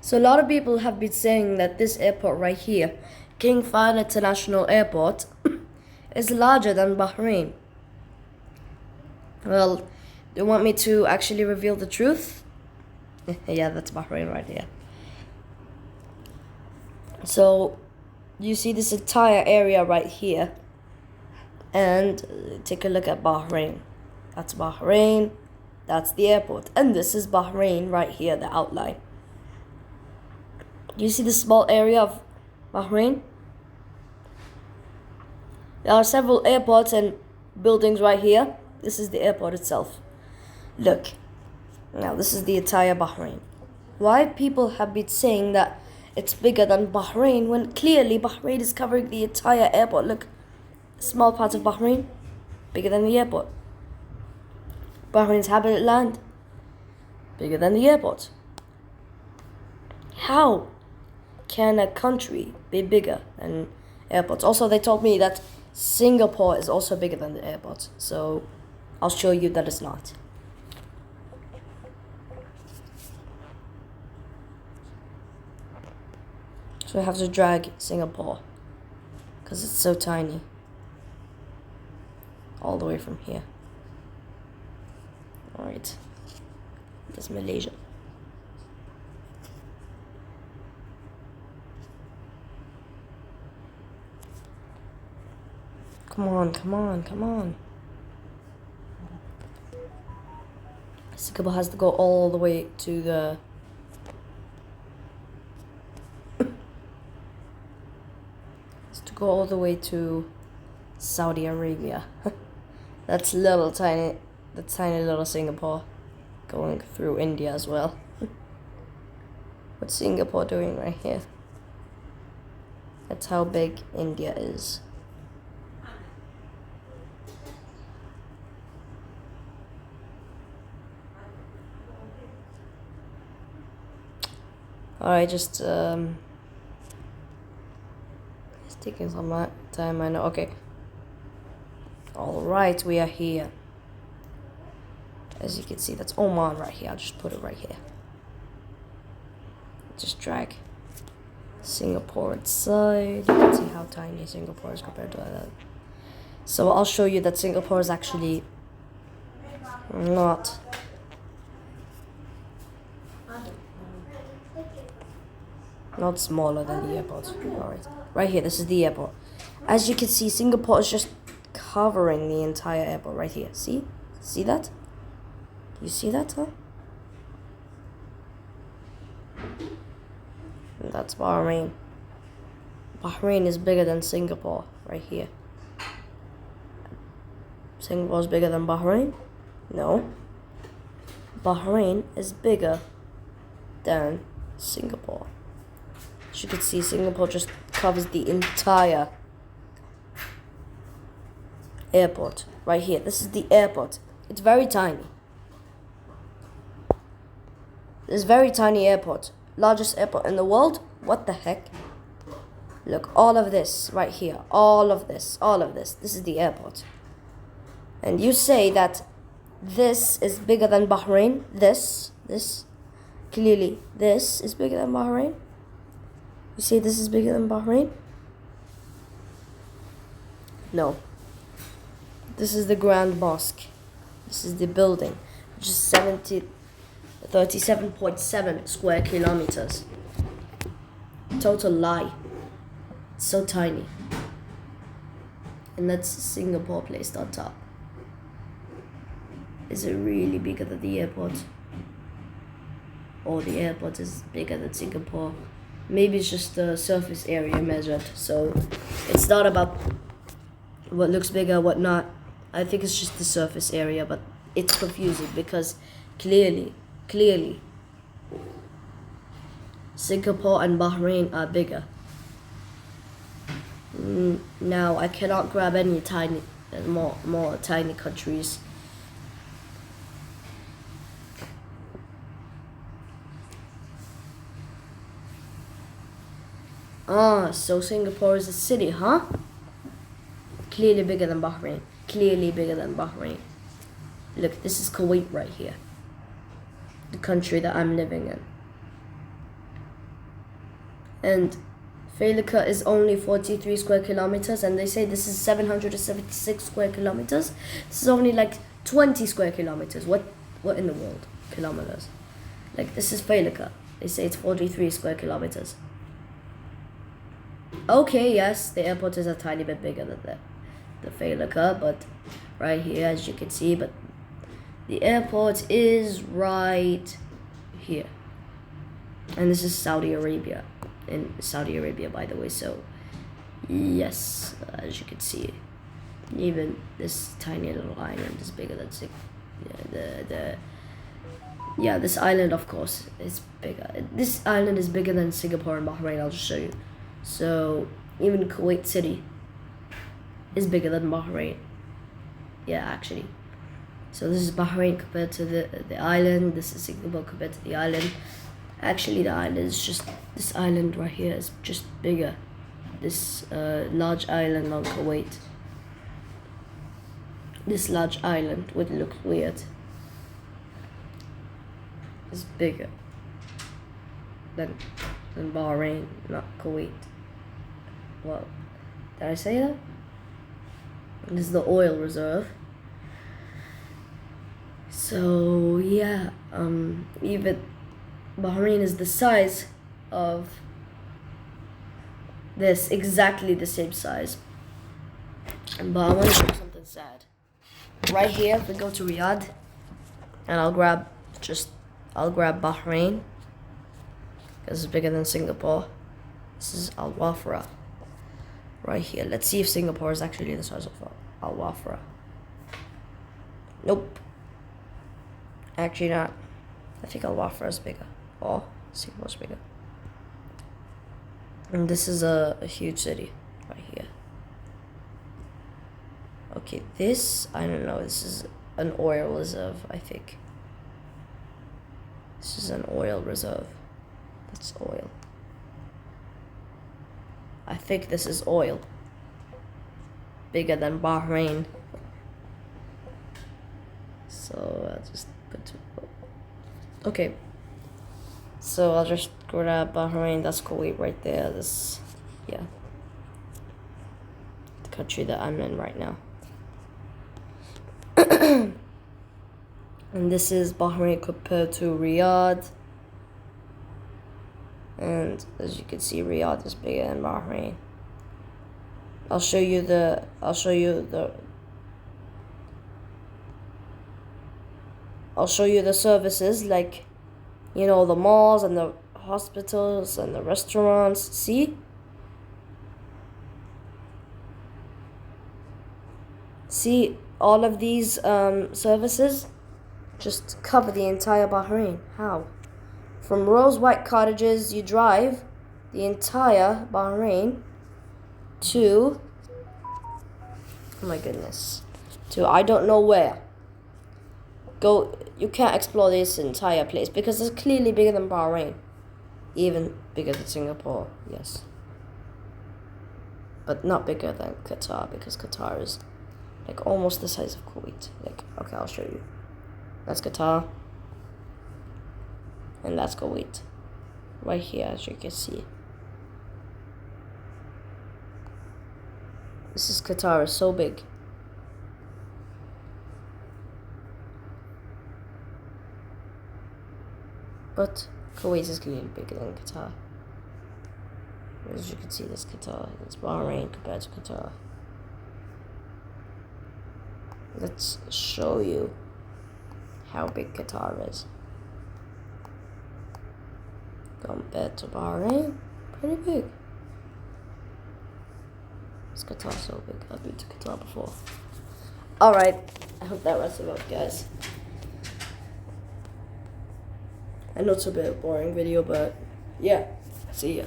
So a lot of people have been saying that this airport right here, King Fahd International Airport, is larger than Bahrain. Well, do you want me to actually reveal the truth? Yeah, that's Bahrain right here. So, you see this entire area right here. And take a look at Bahrain. That's Bahrain. That's the airport. And this is Bahrain right here, the outline. You see the small area of Bahrain? There are several airports and buildings right here. This is the airport itself. Look. Now this is the entire Bahrain. Why people have been saying that it's bigger than Bahrain when clearly Bahrain is covering the entire airport. Look. Small part of Bahrain, bigger than the airport. Bahrain's inhabited land, bigger than the airport. How can a country be bigger than airports? Also, they told me that Singapore is also bigger than the airport. So, I'll show you that it's not. So I have to drag Singapore because it's so tiny. All the way from here. Alright. That's Malaysia. Come on, come on, come on. Singapore has to go all the way to the... has to go all the way to Saudi Arabia. That's tiny little Singapore going through India as well. What's Singapore doing right here? That's how big India is. Alright, just it's taking some time, I know. Okay. Alright, we are here. As you can see, that's Oman right here. I'll just put it right here. Just drag Singapore inside. You can see how tiny Singapore is compared to that. So I'll show you that Singapore is actually not smaller than the airport. Alright, right here, this is the airport. As you can see, Singapore is just covering the entire airport right here. See? See that? You see that, huh? And that's Bahrain. Bahrain is bigger than Singapore right here. Singapore is bigger than Bahrain? No. Bahrain is bigger than Singapore. As you can see, Singapore just covers the entire airport right here. This is the airport. It's very tiny. This very tiny airport. Largest airport in the world? What the heck? Look, all of this right here. All of this. All of this. This is the airport. And you say that this is bigger than Bahrain. This. Clearly, this is bigger than Bahrain. You say this is bigger than Bahrain? No. This is the Grand Mosque. This is the building, which is 37.7 square kilometers. Total lie. It's so tiny. And that's Singapore placed on top. Is it really bigger than the airport? Or the airport is bigger than Singapore? Maybe it's just the surface area measured. So it's not about what looks bigger, what not. I think it's just the surface area, but it's confusing because clearly, Singapore and Bahrain are bigger. Now I cannot grab any more tiny countries. So Singapore is a city, huh? Clearly bigger than Bahrain. Clearly bigger than Bahrain. Look, this is Kuwait right here. The country that I'm living in. and Failika is only 43 square kilometers, and they say this is 776 square kilometers. This is only like 20 square kilometers. What in the world? Kilometers. Like, this is Failika. They say it's 43 square kilometers. Okay, yes, the airport is a tiny bit bigger than the Failika, but right here, as you can see, but the airport is right here. And this is Saudi Arabia. In Saudi Arabia, by the way, so yes, as you can see, even this tiny little island is bigger than this island, of course, is bigger. This island is bigger than Singapore and Bahrain. I'll just show you. So even Kuwait City is bigger than Bahrain. Yeah, actually. So this is Bahrain compared to the island. This is Singapore compared to the island. Actually, the island is just, this island right here is just bigger. This large island on Kuwait. This large island would look weird. It's bigger than Bahrain, not Kuwait. Well, did I say that? This is the oil reserve. So yeah, even Bahrain is the size of this, exactly the same size. But I want to show you something sad. Right here, if we go to Riyadh, and I'll grab Bahrain, because it's bigger than Singapore. This is Al Wafra. Right here. Let's see if Singapore is actually the size of Al Wafra. Nope. Actually not. I think Al Wafra is bigger. Oh, Singapore's bigger. And this is a huge city right here. Okay, this, I don't know, this is an oil reserve, I think. This is an oil reserve. That's oil. I think this is oil. Bigger than Bahrain. So I'll just put okay. So I'll just grab Bahrain. That's Kuwait right there. This, yeah, the country that I'm in right now. And this is Bahrain compared to Riyadh. And as you can see, Riyadh is bigger than Bahrain. I'll show you the services, like, you know, the malls and the hospitals and the restaurants. See? See, all of these services just cover the entire Bahrain. How? From Rose White Cottages, you drive the entire Bahrain to, oh my goodness, to I don't know where. Go, you can't explore this entire place because it's clearly bigger than Bahrain. Even bigger than Singapore, yes. But not bigger than Qatar, because Qatar is like almost the size of Kuwait. Like, okay, I'll show you. That's Qatar. And that's Kuwait. Right here, as you can see. This is Qatar, is so big. But Kuwait is clearly bigger than Qatar. As you can see, this Qatar. It's Bahrain compared to Qatar. Let's show you how big Qatar is. Compared to Bahrain, pretty big. Is Qatar so big? I've been to Qatar before. Alright, I hope that wraps it up, guys. I know it's a bit boring video, but yeah, see ya.